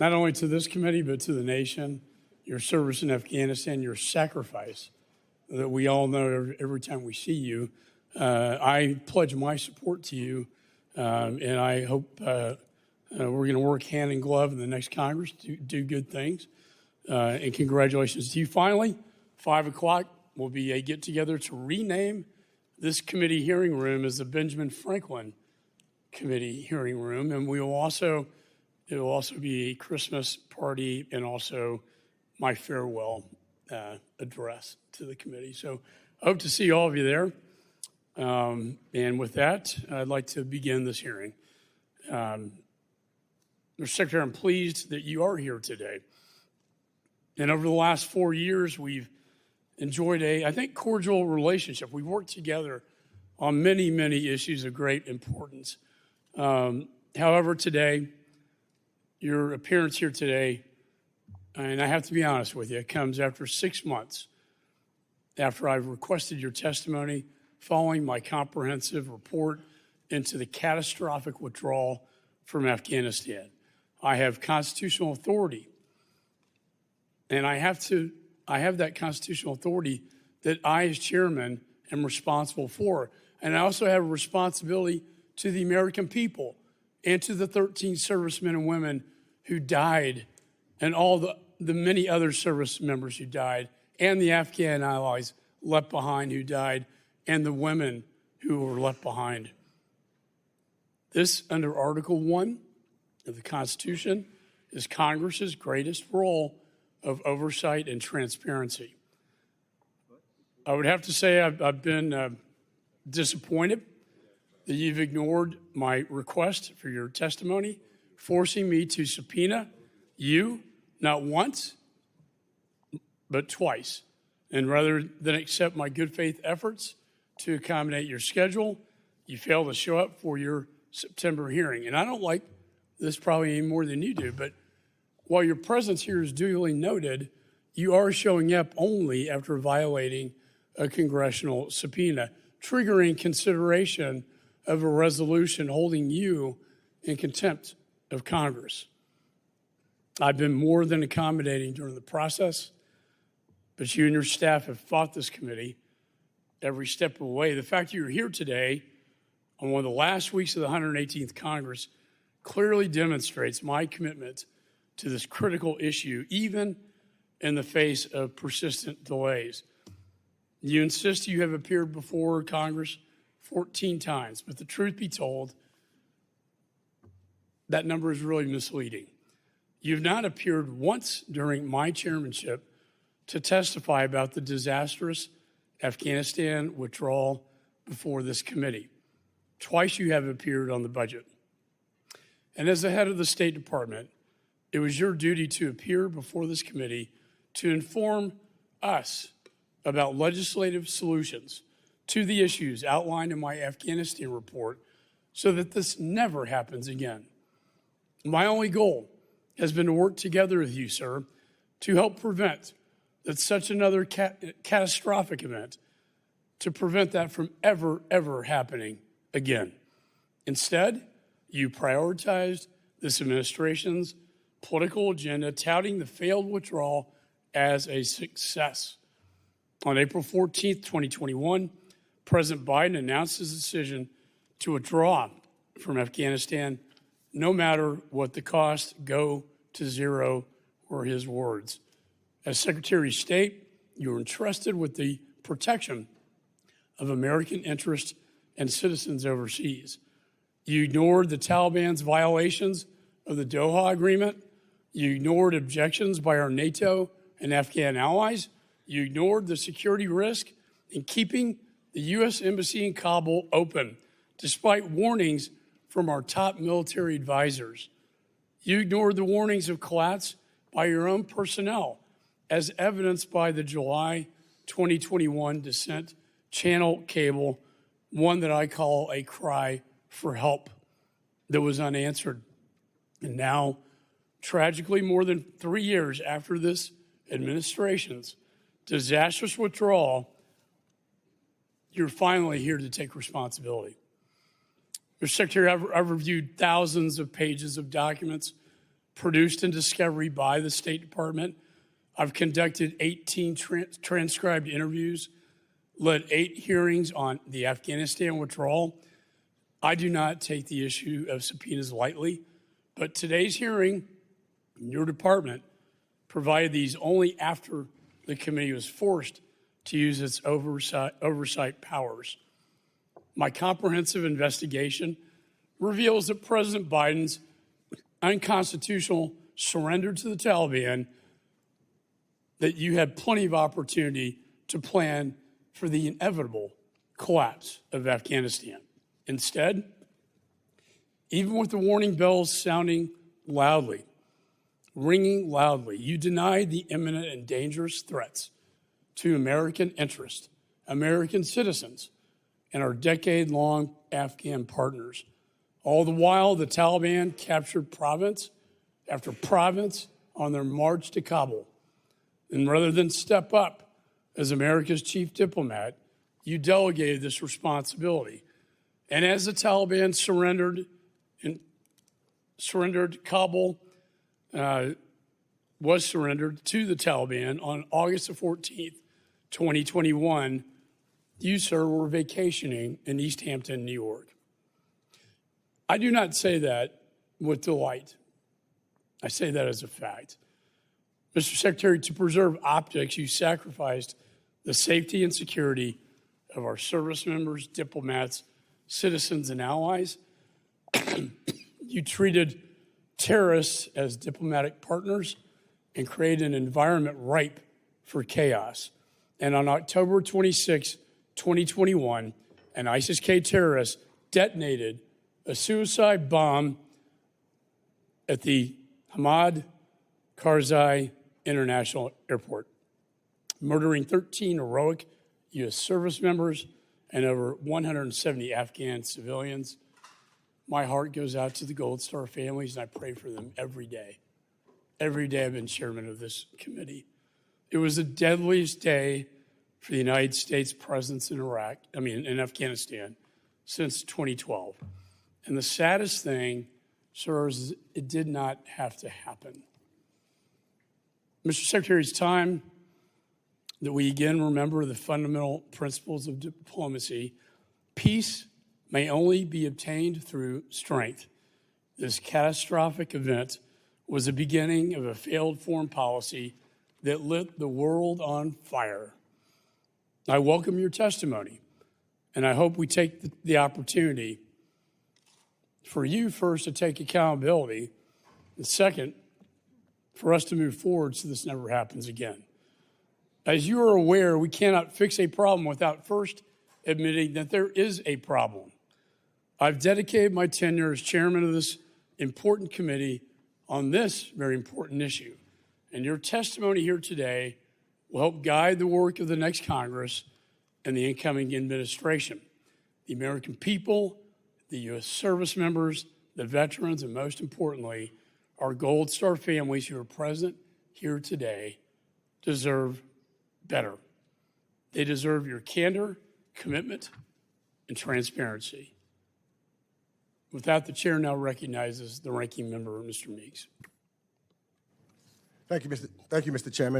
not only to this committee, but to the nation, your service in Afghanistan, your sacrifice that we all know every time we see you. I pledge my support to you, and I hope we're going to work hand in glove in the next Congress to do good things. And congratulations to you. Finally, 5 o'clock will be a get-together to rename this committee hearing room as the Benjamin Franklin Committee hearing room, and it will also be a Christmas party and also my farewell address to the committee. So I hope to see all of you there. And with that, I'd like to begin this hearing. Mr. Secretary, I'm pleased that you are here today. And over the last 4 years, we've enjoyed I think, cordial relationship. We've worked together on many, many issues of great importance. However, today, your appearance here today, and I have to be honest with you, it comes after 6 months after I've requested your testimony following my comprehensive report into the catastrophic withdrawal from Afghanistan. I have constitutional authority, and I have that constitutional authority that I, as chairman, am responsible for. And I also have a responsibility to the American people and to the 13 servicemen and women who died, and all the many other service members who died, and the Afghan allies left behind who died, and the women who were left behind. This, under Article 1 of the Constitution, is Congress's greatest role of oversight and transparency. I would have to say I've been disappointed that you've ignored my request for your testimony, forcing me to subpoena you not once, but twice. And rather than accept my good faith efforts to accommodate your schedule, you failed to show up for your September hearing. And I don't like this probably any more than you do, but while your presence here is duly noted, you are showing up only after violating a congressional subpoena, triggering consideration of a resolution holding you in contempt of Congress. I've been more than accommodating during the process, but you and your staff have fought this committee every step of the way. The fact that you're here today on one of the last weeks of the 118th Congress clearly demonstrates my commitment to this critical issue, even in the face of persistent delays. You insist you have appeared before Congress 14 times, but the truth be told, that number is really misleading. You've not appeared once during my chairmanship to testify about the disastrous Afghanistan withdrawal before this committee. Twice you have appeared on the budget. And as the head of the State Department, it was your duty to appear before this committee to inform us about legislative solutions to the issues outlined in my Afghanistan report so that this never happens again. My only goal has been to work together with you, sir, to help prevent that such another catastrophic event, to prevent that from ever happening again. Instead, you prioritized this administration's political agenda, touting the failed withdrawal as a success. On April 14th, 2021, President Biden announced his decision to withdraw from Afghanistan, no matter what the cost, go to zero, were his words. As Secretary of State, you were entrusted with the protection of American interests and citizens overseas. You ignored the Taliban's violations of the Doha Agreement. You ignored objections by our NATO and Afghan allies. You ignored the security risk in keeping the U.S. Embassy in Kabul open, despite warnings from our top military advisors. You ignored the warnings of collapse by your own personnel, as evidenced by the July 2021 descent channel cable, one that I call a cry for help that was unanswered. And now, tragically, more than 3 years after this administration's disastrous withdrawal, you're finally here to take responsibility. Mr. Secretary, I've reviewed thousands of pages of documents produced in discovery by the State Department. I've conducted 18 transcribed interviews, led 8 hearings on the Afghanistan withdrawal. I do not take the issue of subpoenas lightly, but today's hearing in your department provided these only after the committee was forced to use its oversight powers. My comprehensive investigation reveals that President Biden's unconstitutional surrender to the Taliban, that you had plenty of opportunity to plan for the inevitable collapse of Afghanistan. Instead, even with the warning bells sounding loudly, ringing loudly, you denied the imminent and dangerous threats to American interests, American citizens, and our decade-long Afghan partners. All the while, the Taliban captured province after province on their march to Kabul. And rather than step up as America's chief diplomat, you delegated this responsibility. And as the Taliban Kabul was surrendered to the Taliban on August the 14th, 2021, you, sir, were vacationing in East Hampton, New York. I do not say that with delight. I say that as a fact. Mr. Secretary, to preserve optics, you sacrificed the safety and security of our service members, diplomats, citizens, and allies. You treated terrorists as diplomatic partners and created an environment ripe for chaos. And on October 26, 2021, an ISIS-K terrorist detonated a suicide bomb at the Hamid Karzai International Airport, murdering 13 heroic U.S. service members and over 170 Afghan civilians. My heart goes out to the Gold Star families, and I pray for them every day. Every day I've been chairman of this committee. It was the deadliest day for the United States presence in in Afghanistan since 2012. And the saddest thing, sir, is it did not have to happen. Mr. Secretary, it's time that we again remember the fundamental principles of diplomacy. Peace may only be obtained through strength. This catastrophic event was the beginning of a failed foreign policy that lit the world on fire. I welcome your testimony, and I hope we take the opportunity for you first to take accountability, and second, for us to move forward so this never happens again. As you are aware, we cannot fix a problem without first admitting that there is a problem. I've dedicated my tenure as chairman of this important committee on this very important issue, and your testimony here today will help guide the work of the next Congress and the incoming administration. The American people, the U.S. service members, the veterans, and most importantly, our Gold Star families who are present here today deserve better. They deserve your candor, commitment, and transparency. With that, the chair now recognizes the ranking member, Mr. Meeks. Thank you, Mr. Chairman.